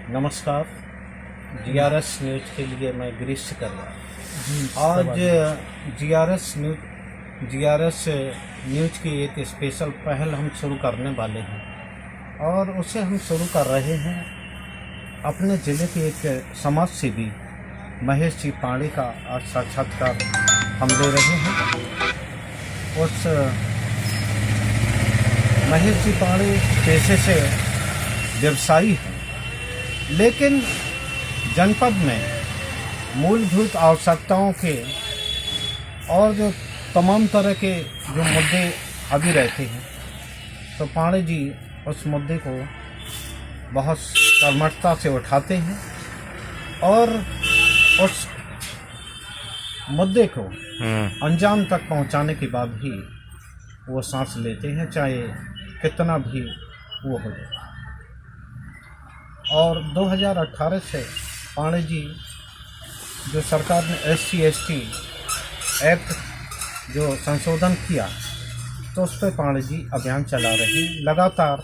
नमस्कार। GRS news के लिए मैं गिरीश कर रहा हूँ। आज जीआरएस न्यूज़ की एक स्पेशल पहल हम शुरू करने वाले हैं और उसे हम शुरू कर रहे हैं अपने ज़िले के एक समाज सेवी महेश जी पांडे का आज साक्षात्कार हम ले रहे हैं। उस महेश जी पांडे पेशे से व्यवसायी हैं, लेकिन जनपद में मूलभूत आवश्यकताओं के और जो तमाम तरह के जो मुद्दे अभी रहते हैं, तो पांडे जी उस मुद्दे को बहुत कर्मठता से उठाते हैं और उस मुद्दे को अंजाम तक पहुंचाने के बाद ही वो सांस लेते हैं, चाहे कितना भी वो हो जाए। और 2018 से पांडे जी जो सरकार ने SC/ST एक्ट जो संशोधन किया, तो उस पर पांडे जी अभियान चला रही। लगातार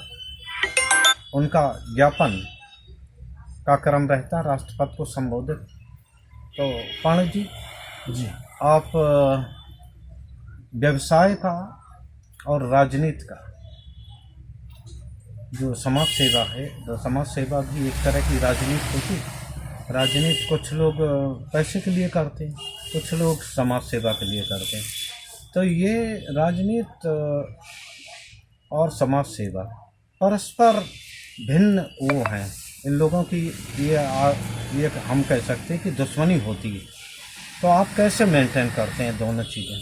उनका ज्ञापन का क्रम रहता राष्ट्रपति को संबोधित। तो पांडे जी आप व्यवसाय का और राजनीति का जो समाज सेवा है, तो समाज सेवा भी एक तरह की राजनीति होती है। राजनीति कुछ लोग पैसे के लिए करते हैं, कुछ लोग समाज सेवा के लिए करते हैं। तो ये राजनीति और समाज सेवा परस्पर भिन्न वो हैं। इन लोगों की ये हम कह सकते हैं कि दुश्मनी होती है। तो आप कैसे मेंटेन करते हैं दोनों चीज़ें?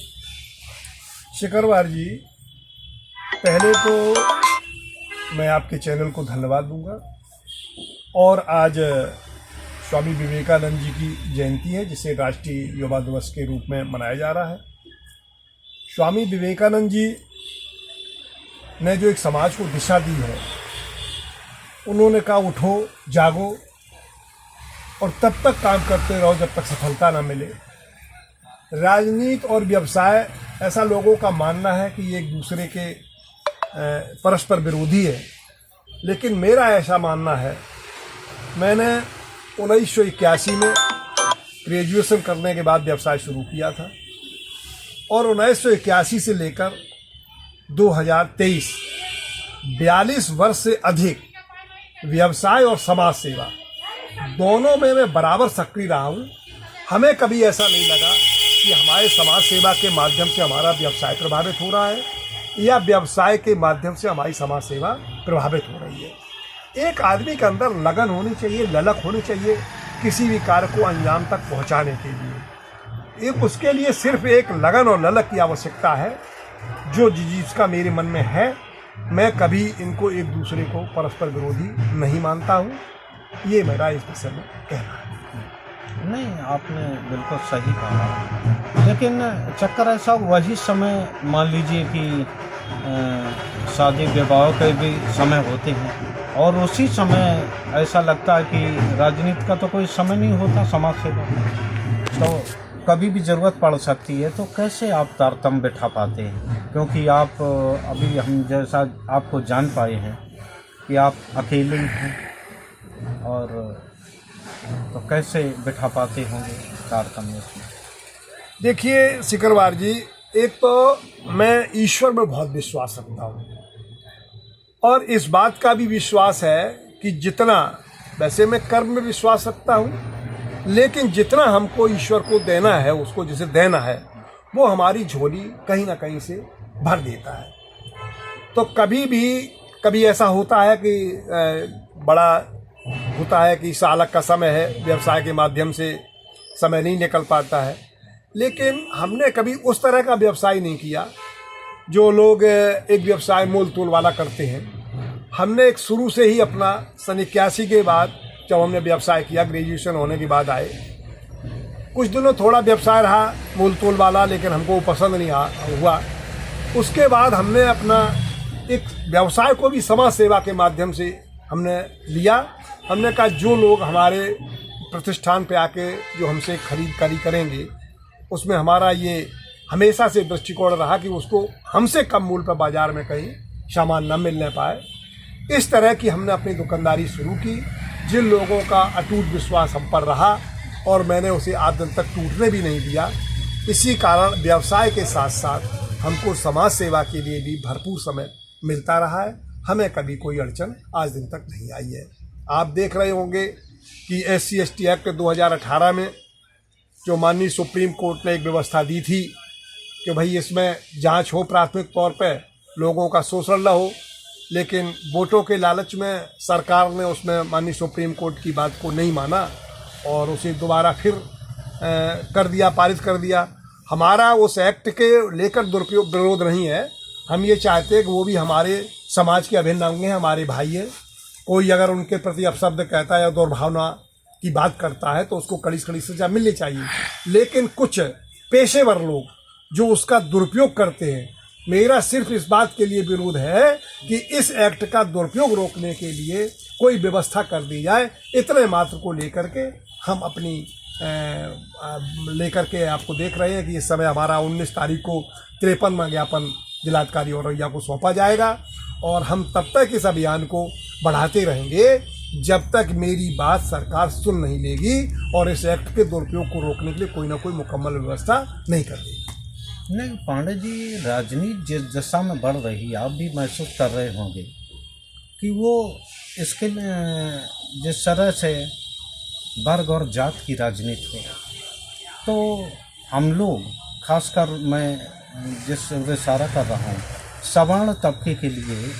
शिकरवार जी, पहले तो मैं आपके चैनल को धन्यवाद दूंगा। और आज स्वामी विवेकानंद जी की जयंती है, जिसे राष्ट्रीय युवा दिवस के रूप में मनाया जा रहा है। स्वामी विवेकानंद जी ने जो एक समाज को दिशा दी है, उन्होंने कहा उठो जागो और तब तक काम करते रहो जब तक सफलता ना मिले। राजनीति और व्यवसाय, ऐसा लोगों का मानना है कि ये एक दूसरे के परस्पर विरोधी है, लेकिन मेरा ऐसा मानना है। मैंने 1981 में ग्रेजुएशन करने के बाद व्यवसाय शुरू किया था और 1981 से लेकर 2023 42 वर्ष से अधिक व्यवसाय और समाज सेवा दोनों में मैं बराबर सक्रिय रहा हूँ। हमें कभी ऐसा नहीं लगा कि हमारे समाज सेवा के माध्यम से हमारा व्यवसाय प्रभावित हो रहा है या व्यवसाय के माध्यम से हमारी समाज सेवा प्रभावित हो रही है। एक आदमी के अंदर लगन होनी चाहिए, ललक होनी चाहिए किसी भी कार्य को अंजाम तक पहुंचाने के लिए। उसके लिए सिर्फ एक लगन और ललक की आवश्यकता है, जो जिसका मेरे मन में है। मैं कभी इनको एक दूसरे को परस्पर विरोधी नहीं मानता हूँ। ये मेरा इस विषय में कहना है। नहीं, आपने बिल्कुल सही कहा, लेकिन चक्कर ऐसा वही समय मान लीजिए कि शादी विवाह के भी समय होते हैं और उसी समय ऐसा लगता है कि राजनीति का तो कोई समय नहीं होता, समाज सेवा तो कभी भी ज़रूरत पड़ सकती है। तो कैसे आप तारतम्य बिठा पाते हैं? क्योंकि आप अभी हम जैसा आपको जान पाए हैं कि आप अकेले हैं, और तो कैसे बिठा पाते होंगे तारतम्य इसमें? देखिए शिकरवार जी, एक तो मैं ईश्वर में बहुत विश्वास रखता हूँ और इस बात का भी विश्वास है कि जितना, वैसे मैं कर्म में विश्वास रखता हूँ, लेकिन जितना हमको ईश्वर को देना है, उसको जिसे देना है, वो हमारी झोली कहीं ना कहीं से भर देता है। तो कभी ऐसा होता है कि बड़ा होता है कि सालक का समय है, व्यवसाय के माध्यम से समय नहीं निकल पाता है। लेकिन हमने कभी उस तरह का व्यवसाय नहीं किया जो लोग एक व्यवसाय मोल तोल वाला करते हैं। हमने एक शुरू से ही अपना सन 81 के बाद जब हमने व्यवसाय किया, ग्रेजुएशन होने के बाद आए, कुछ दिनों थोड़ा व्यवसाय रहा मोल तोल वाला, लेकिन हमको पसंद नहीं हुआ। उसके बाद हमने अपना एक व्यवसाय को भी समाज सेवा के माध्यम से हमने लिया। हमने कहा जो लोग हमारे प्रतिष्ठान पे आके जो हमसे खरीदारी करेंगे, उसमें हमारा ये हमेशा से दृष्टिकोण रहा कि उसको हमसे कम मूल्य पर बाजार में कहीं सामान न मिलने पाए। इस तरह की हमने अपनी दुकानदारी शुरू की जिन लोगों का अटूट विश्वास हम पर रहा और मैंने उसे आज दिन तक टूटने भी नहीं दिया, इसी कारण व्यवसाय के साथ साथ हमको समाज सेवा के लिए भी भरपूर समय मिलता रहा है। हमें कभी कोई अड़चन आज दिन तक नहीं आई है। आप देख रहे होंगे कि SC/ST एक्ट 2018 में जो माननीय सुप्रीम कोर्ट ने एक व्यवस्था दी थी कि भाई इसमें जांच हो, प्राथमिक तौर पे लोगों का शोषण न हो, लेकिन वोटों के लालच में सरकार ने उसमें माननीय सुप्रीम कोर्ट की बात को नहीं माना और उसे दोबारा फिर कर दिया, पारित कर दिया। हमारा उस एक्ट के लेकर दुरुपयोग विरोध नहीं है। हम ये चाहते हैं कि वो भी हमारे समाज के अभिन्न अंग हैं, हमारे भाई हैं। कोई अगर उनके प्रति अपशब्द कहता है या दुर्भावना की बात करता है तो उसको कड़ी से कड़ी सजा मिलनी चाहिए। लेकिन कुछ पेशेवर लोग जो उसका दुरुपयोग करते हैं, मेरा सिर्फ इस बात के लिए विरोध है कि इस एक्ट का दुरुपयोग रोकने के लिए कोई व्यवस्था कर दी जाए। इतने मात्र को लेकर के हम अपनी लेकर के आपको देख रहे हैं कि इस समय हमारा 19 तारीख को 53वां ज्ञापन जिलाधिकारी औरैया को सौंपा जाएगा और हम तब तक इस अभियान को बढ़ाते रहेंगे जब तक मेरी बात सरकार सुन नहीं लेगी और इस एक्ट के दुरुपयोग को रोकने के लिए कोई ना कोई मुकम्मल व्यवस्था नहीं कर देगी। नहीं पांडे जी, राजनीति जिस दिशा में बढ़ रही है, आप भी महसूस कर रहे होंगे कि वो इसके जिस तरह से वर्ग और जात की राजनीति हो, तो हम लोग खासकर मैं जिस इशारा कर रहा हूँ, सवर्ण तबके के लिए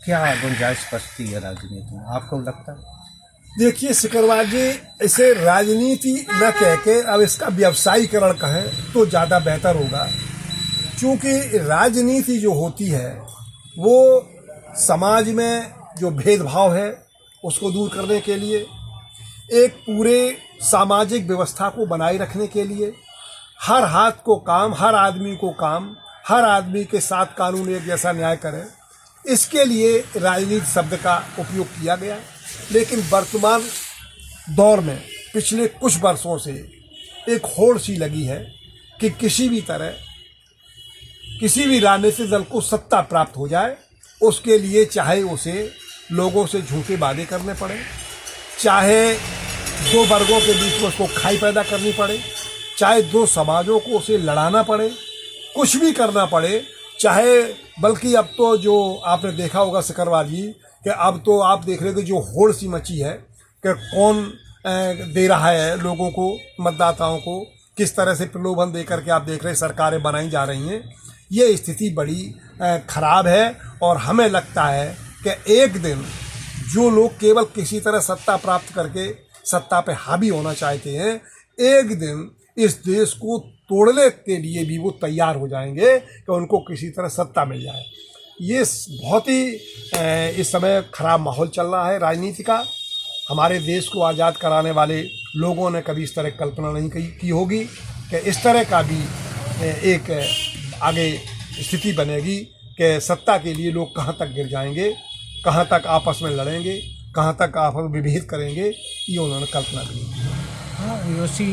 क्या गुंजाइश बचती है राजनीति में, आपको लगता है? देखिए सिकरवार जी, इसे राजनीति न कह के अब इसका व्यवसायीकरण कहें तो ज़्यादा बेहतर होगा, क्योंकि राजनीति जो होती है वो समाज में जो भेदभाव है उसको दूर करने के लिए, एक पूरे सामाजिक व्यवस्था को बनाए रखने के लिए, हर हाथ को काम, हर आदमी को काम, हर आदमी के साथ कानून एक जैसा न्याय करे, इसके लिए राजनीति शब्द का उपयोग किया गया। लेकिन वर्तमान दौर में पिछले कुछ वर्षों से एक होड़ सी लगी है कि किसी भी तरह किसी भी राजनीतिक दल को सत्ता प्राप्त हो जाए, उसके लिए चाहे उसे लोगों से झूठे वादे करने पड़े, चाहे दो वर्गों के बीच में उसको खाई पैदा करनी पड़े, चाहे दो समाजों को उसे लड़ाना पड़े, कुछ भी करना पड़े, चाहे बल्कि अब तो जो आपने देखा होगा सिकरवार जी कि अब तो आप देख रहे हो कि जो होड़ सी मची है कि कौन दे रहा है लोगों को, मतदाताओं को किस तरह से प्रलोभन दे करके आप देख रहे हैं सरकारें बनाई जा रही हैं। ये स्थिति बड़ी खराब है और हमें लगता है कि एक दिन जो लोग केवल किसी तरह सत्ता प्राप्त करके सत्ता पे हावी होना चाहते हैं, एक दिन इस देश को तोड़ने के लिए भी वो तैयार हो जाएंगे कि उनको किसी तरह सत्ता मिल जाए। ये बहुत ही इस समय खराब माहौल चल रहा है राजनीति का। हमारे देश को आज़ाद कराने वाले लोगों ने कभी इस तरह कल्पना नहीं की होगी कि इस तरह का भी एक आगे स्थिति बनेगी कि सत्ता के लिए लोग कहाँ तक गिर जाएंगे, कहाँ तक आपस में लड़ेंगे, कहाँ तक आपस में विभेद करेंगे, ये उन्होंने कल्पना की। हाँ, योशी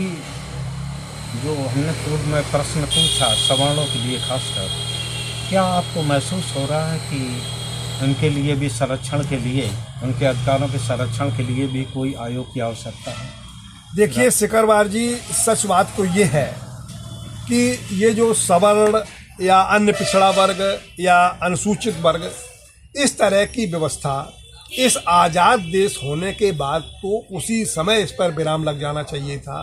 जो हमने पूर्व में प्रश्न पूछा सवर्णों के लिए खासकर, क्या आपको महसूस हो रहा है कि उनके लिए भी संरक्षण के लिए, उनके अधिकारों के संरक्षण के लिए भी कोई आयोग की आवश्यकता है? देखिए सिकरवार जी, सच बात तो ये है कि ये जो सवर्ण या अन्य पिछड़ा वर्ग या अनुसूचित वर्ग, इस तरह की व्यवस्था इस आज़ाद देश होने के बाद तो उसी समय इस पर विराम लग जाना चाहिए था।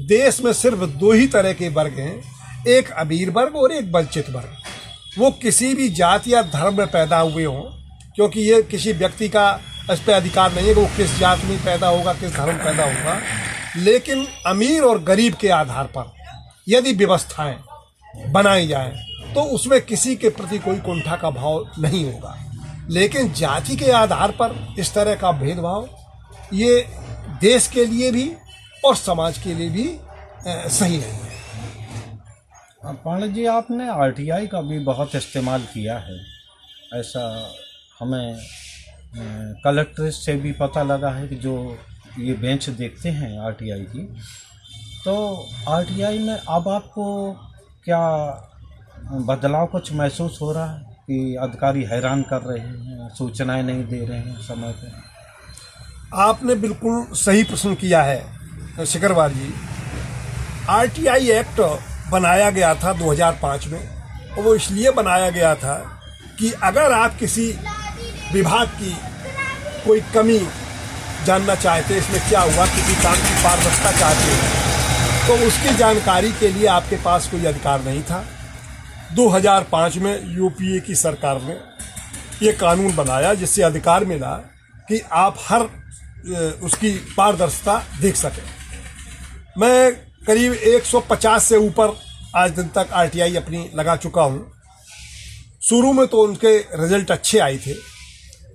देश में सिर्फ दो ही तरह के वर्ग हैं, एक अमीर वर्ग और एक वंचित वर्ग। वो किसी भी जाति या धर्म में पैदा हुए हों, क्योंकि ये किसी व्यक्ति का इस पर अधिकार नहीं है कि वो किस जाति में पैदा होगा, किस धर्म में पैदा होगा। लेकिन अमीर और गरीब के आधार पर यदि व्यवस्थाएं बनाई जाएं तो उसमें किसी के प्रति कोई कुंठा का भाव नहीं होगा। लेकिन जाति के आधार पर इस तरह का भेदभाव ये देश के लिए भी और समाज के लिए भी सही नहीं है। पांडे जी, आपने आरटीआई का भी बहुत इस्तेमाल किया है, ऐसा हमें कलेक्ट्रेट से भी पता लगा है कि जो ये बेंच देखते हैं आरटीआई की, तो आरटीआई में अब आपको क्या बदलाव कुछ महसूस हो रहा है कि अधिकारी हैरान कर रहे हैं, सूचनाएं नहीं दे रहे हैं समय पर? आपने बिल्कुल सही प्रश्न किया है शिकरवार जी। आरटीआई एक्ट बनाया गया था 2005 में, और वो इसलिए बनाया गया था कि अगर आप किसी विभाग की कोई कमी जानना चाहते, इसमें क्या हुआ, किसी काम की पारदर्शिता चाहते हैं, तो उसकी जानकारी के लिए आपके पास कोई अधिकार नहीं था। 2005 में यूपीए की सरकार ने ये कानून बनाया जिससे अधिकार मिला कि आप हर उसकी पारदर्शिता देख सकें। मैं करीब 150 से ऊपर आज दिन तक आरटीआई अपनी लगा चुका हूँ। शुरू में तो उनके रिजल्ट अच्छे आए थे,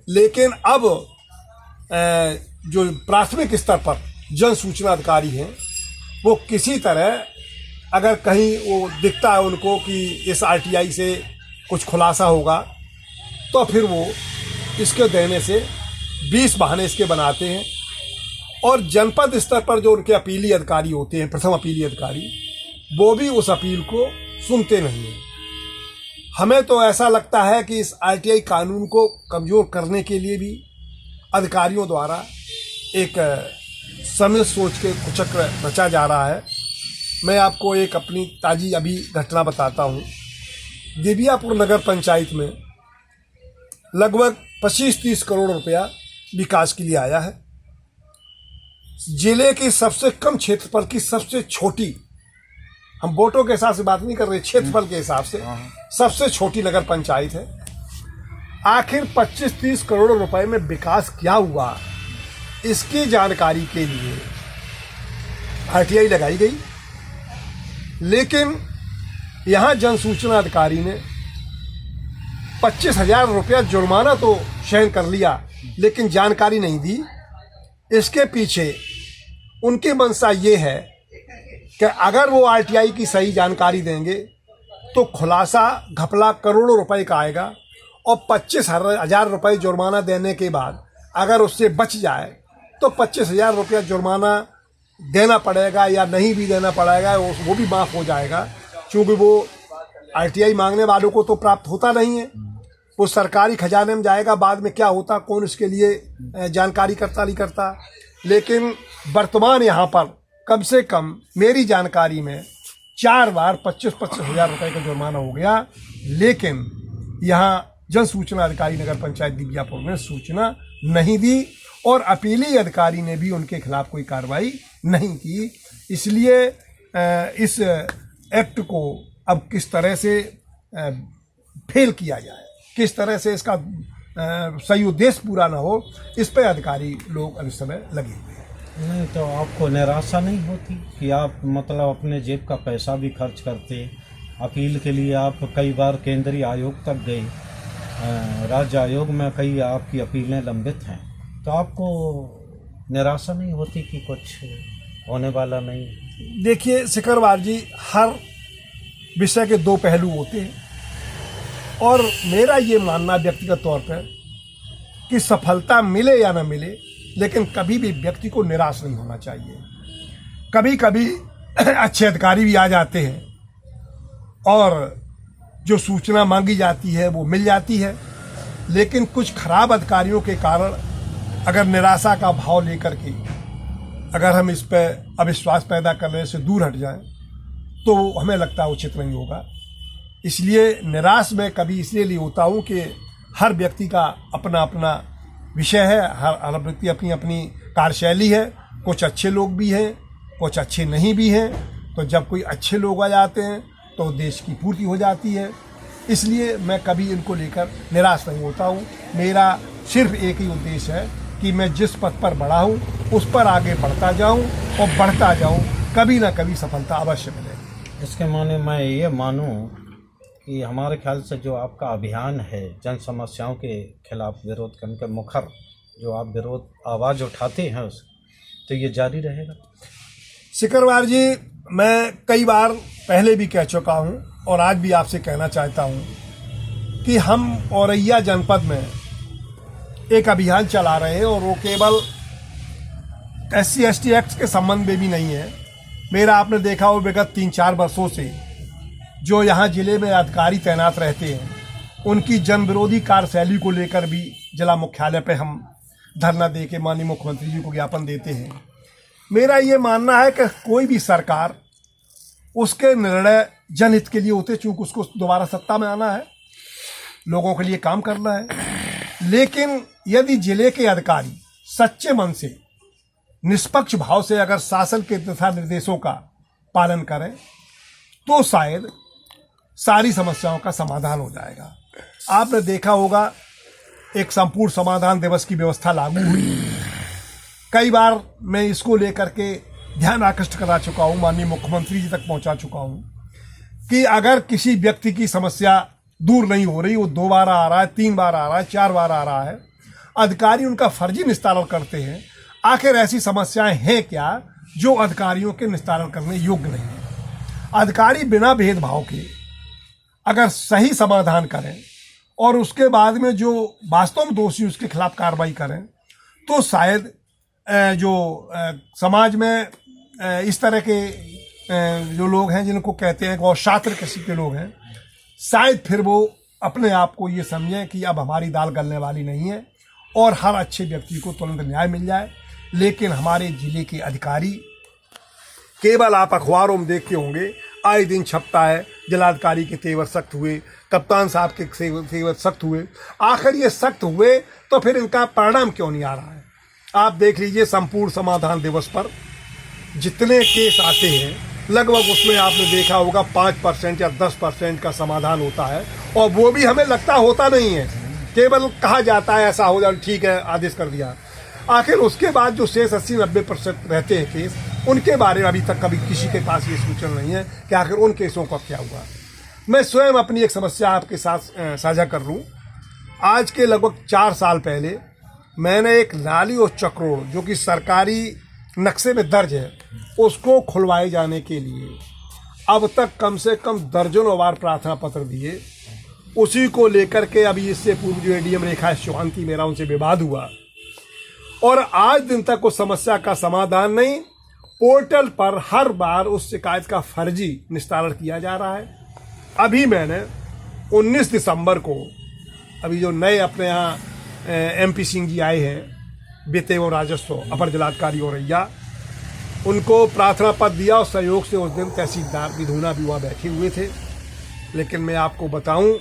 लेकिन अब जो प्राथमिक स्तर पर जन सूचना अधिकारी हैं, वो किसी तरह अगर कहीं वो दिखता है उनको कि इस आरटीआई से कुछ खुलासा होगा, तो फिर वो इसके देने से 20 बहाने इसके बनाते हैं। और जनपद स्तर पर जो उनके अपीली अधिकारी होते हैं, प्रथम अपीली अधिकारी, वो भी उस अपील को सुनते नहीं हैं। हमें तो ऐसा लगता है कि इस आरटीआई कानून को कमज़ोर करने के लिए भी अधिकारियों द्वारा एक समय सोच के कुचक्र रचा जा रहा है। मैं आपको एक अपनी ताज़ी अभी घटना बताता हूँ। देवियापुर नगर पंचायत में लगभग 25-30 करोड़ रुपया विकास के लिए आया है। जिले की सबसे कम क्षेत्रफल की सबसे छोटी, हम वोटों के हिसाब से बात नहीं कर रहे, क्षेत्रफल के हिसाब से सबसे छोटी नगर पंचायत है। आखिर 25-30 करोड़ रुपए में विकास क्या हुआ, इसकी जानकारी के लिए आरटीआई लगाई गई, लेकिन यहाँ जन सूचना अधिकारी ने 25,000 रुपया जुर्माना तो शयन कर लिया, लेकिन जानकारी नहीं दी। इसके पीछे उनकी मंशा ये है कि अगर वो आरटीआई की सही जानकारी देंगे तो खुलासा घपला करोड़ों रुपए का आएगा, और 25,000 रुपये जुर्माना देने के बाद अगर उससे बच जाए तो 25,000 रुपया जुर्माना देना पड़ेगा या नहीं भी देना पड़ेगा, वो भी माफ़ हो जाएगा, क्योंकि वो आरटीआई मांगने वालों को तो प्राप्त होता नहीं है, वो सरकारी खजाने में जाएगा। बाद में क्या होता, कौन इसके लिए जानकारी करता नहीं करता। लेकिन वर्तमान यहाँ पर कम से कम मेरी जानकारी में 4 बार 25,000 रुपये का जुर्माना हो गया, लेकिन यहाँ जन सूचना अधिकारी नगर पंचायत दिव्यापुर ने सूचना नहीं दी, और अपीली अधिकारी ने भी उनके खिलाफ कोई कार्रवाई नहीं की। इसलिए इस एक्ट को अब किस तरह से फेल किया जाए, किस तरह से इसका सही उद्देश्य पूरा ना हो, इस पर अधिकारी लोग इस समय लगे हुए हैं। नहीं तो आपको निराशा नहीं होती कि आप मतलब अपने जेब का पैसा भी खर्च करते, अपील के लिए आप कई बार केंद्रीय आयोग तक गए, राज्य आयोग में कई आपकी अपीलें लंबित हैं, तो आपको निराशा नहीं होती कि कुछ होने वाला नहीं? देखिए शिकरवार जी, हर विषय के 2 पहलू होते हैं, और मेरा ये मानना व्यक्तिगत तौर पर कि सफलता मिले या ना मिले, लेकिन कभी भी व्यक्ति को निराश नहीं होना चाहिए। कभी कभी अच्छे अधिकारी भी आ जाते हैं और जो सूचना मांगी जाती है वो मिल जाती है, लेकिन कुछ खराब अधिकारियों के कारण अगर निराशा का भाव लेकर के अगर हम इस पर अविश्वास पैदा करने से दूर हट जाएं, तो हमें लगता है उचित नहीं होगा। इसलिए निराश मैं कभी इसलिए नहीं होता हूँ कि हर व्यक्ति का अपना अपना विषय है, हर व्यक्ति अपनी अपनी कार्यशैली है। कुछ अच्छे लोग भी हैं, कुछ अच्छे नहीं भी हैं, तो जब कोई अच्छे लोग आ जाते हैं तो देश की पूर्ति हो जाती है। इसलिए मैं कभी इनको लेकर निराश नहीं होता हूँ। मेरा सिर्फ एक ही उद्देश्य है कि मैं जिस पथ पर बढ़ा हूँ उस पर आगे बढ़ता जाऊँ और बढ़ता जाऊँ, कभी ना कभी सफलता अवश्य मिलेगी। इसके माने मैं ये मानूँ कि हमारे ख्याल से जो आपका अभियान है जन समस्याओं के खिलाफ विरोध करने के मुखर जो आप विरोध आवाज़ उठाते हैं, उस तो ये जारी रहेगा? शिकरवार जी, मैं कई बार पहले भी कह चुका हूँ और आज भी आपसे कहना चाहता हूँ कि हम औरैया जनपद में एक अभियान चला रहे हैं, और वो केवल SC/ST एक्ट के संबंध में भी नहीं है। मेरा आपने देखा हो विगत 3-4 वर्षों से जो यहाँ जिले में अधिकारी तैनात रहते हैं, उनकी जन विरोधी कार्यशैली को लेकर भी जिला मुख्यालय पे हम धरना दे के माननीय मुख्यमंत्री जी को ज्ञापन देते हैं। मेरा ये मानना है कि कोई भी सरकार, उसके निर्णय जनहित के लिए होते, चूंकि उसको दोबारा सत्ता में आना है, लोगों के लिए काम करना है। लेकिन यदि जिले के अधिकारी सच्चे मन से, निष्पक्ष भाव से अगर शासन के दिशा निर्देशों का पालन करें तो शायद सारी समस्याओं का समाधान हो जाएगा। आपने देखा होगा एक संपूर्ण समाधान दिवस की व्यवस्था लागू हुई। कई बार मैं इसको लेकर के ध्यान आकृष्ट करा चुका हूँ, माननीय मुख्यमंत्री जी तक पहुंचा चुका हूँ कि अगर किसी व्यक्ति की समस्या दूर नहीं हो रही, वो 2 बार आ रहा है, 3 बार आ रहा है, 4 बार आ रहा है, अधिकारी उनका फर्जी निस्तारण करते हैं। आखिर ऐसी समस्याएं हैं क्या जो अधिकारियों के निस्तारण करने योग्य नहीं है? अधिकारी बिना भेदभाव के अगर सही समाधान करें और उसके बाद में जो वास्तव में दोषी उसके खिलाफ कार्रवाई करें तो शायद समाज में इस तरह के जो लोग हैं जिनको कहते हैं और छात्र किसी के लोग हैं, शायद फिर वो अपने आप को ये समझें कि अब हमारी दाल गलने वाली नहीं है और हर अच्छे व्यक्ति को तुरंत न्याय मिल जाए। लेकिन हमारे जिले के अधिकारी, केवल आप अखबारों में देखते होंगे, आए दिन छपता है जिलाधिकारी के तेवर सख्त हुए, कप्तान साहब के तेवर सख्त हुए। आखिर ये सख्त हुए तो फिर इनका परिणाम क्यों नहीं आ रहा है? आप देख लीजिए, संपूर्ण समाधान दिवस पर जितने केस आते हैं लगभग उसमें आपने देखा होगा 5% या 10% का समाधान होता है, और वो भी हमें लगता होता नहीं है, केवल कहा जाता है ऐसा हो जाए, ठीक है आदेश कर दिया। आखिर उसके बाद जो शेष 80-90% रहते हैं केस, उनके बारे में अभी तक कभी किसी के पास ये सूचना नहीं है कि आखिर उन केसों का क्या हुआ। मैं स्वयं अपनी एक समस्या आपके साथ साझा कर लूँ। आज के लगभग 4 साल पहले मैंने एक नाली और चक्रोड़ जो कि सरकारी नक्शे में दर्ज है, उसको खुलवाए जाने के लिए अब तक कम से कम दर्जनों बार प्रार्थना पत्र दिए। उसी को लेकर के अभी इससे पूर्व जो एडीएम रेखा चौहान थी, मेरा उनसे विवाद हुआ और आज दिन तक उस समस्या का समाधान नहीं। पोर्टल पर हर बार उस शिकायत का फर्जी निस्तारण किया जा रहा है। अभी मैंने 19 दिसंबर को अभी जो नए अपने यहाँ MP सिंह जी आए हैं, वित्त एवं राजस्व अपर जिलाधिकारी औरैया, उनको प्रार्थना पत्र दिया और सहयोग से उस दिन तहसीलदार विधुना भी वहाँ बैठे हुए थे। लेकिन मैं आपको बताऊं,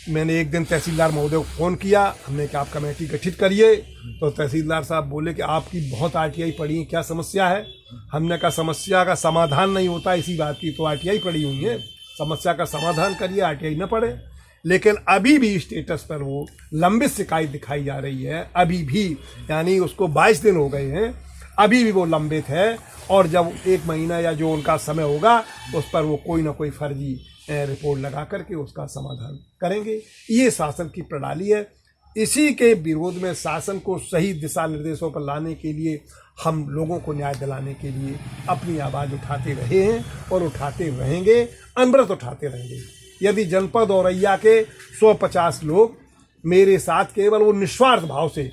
मैंने एक दिन तहसीलदार महोदय को फ़ोन किया, हमने कहा आप कमेटी गठित करिए, तो तहसीलदार साहब बोले कि आपकी बहुत RTI पड़ी है, क्या समस्या है? हमने कहा समस्या का समाधान नहीं होता इसी बात की तो RTI पड़ी हुई है, समस्या का समाधान करिए, RTI न पड़े। लेकिन अभी भी स्टेटस पर वो लंबित शिकायत दिखाई जा रही है, अभी भी, यानी उसको 22 दिन हो गए हैं, अभी भी वो लंबित है। और जब 1 महीना या जो उनका समय होगा उस पर वो कोई ना कोई फर्जी रिपोर्ट लगा करके उसका समाधान करेंगे। ये शासन की प्रणाली है। इसी के विरोध में शासन को सही दिशा निर्देशों पर लाने के लिए, हम लोगों को न्याय दिलाने के लिए अपनी आवाज़ उठाते रहे हैं और उठाते रहेंगे, अनवरत उठाते रहेंगे। यदि जनपद औरैया के 150 लोग मेरे साथ केवल वो निस्वार्थ भाव से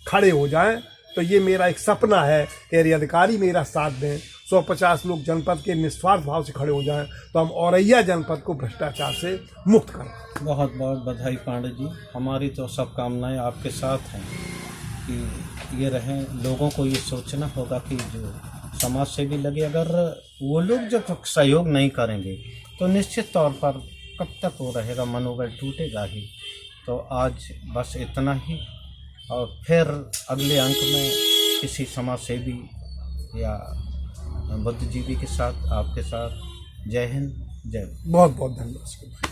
खड़े हो जाएं तो ये मेरा एक सपना है कि यदि अधिकारी मेरा साथ दें, 150 लोग जनपद के निस्वार्थ भाव से खड़े हो जाएं तो हम औरैया जनपद को भ्रष्टाचार से मुक्त करें। बहुत बहुत बधाई पांडे जी, हमारी तो सब कामनाएं आपके साथ हैं कि ये रहें। लोगों को ये सोचना होगा कि जो समाज सेवी लगे, अगर वो लोग जब सहयोग नहीं करेंगे तो निश्चित तौर पर कब तक वो रहेगा, मनोबल टूटेगा ही। तो आज बस इतना ही, और फिर अगले अंक में किसी समाज सेवी या बुद्धिजीवी के साथ, आपके साथ। जय हिंद, जय। बहुत बहुत धन्यवाद।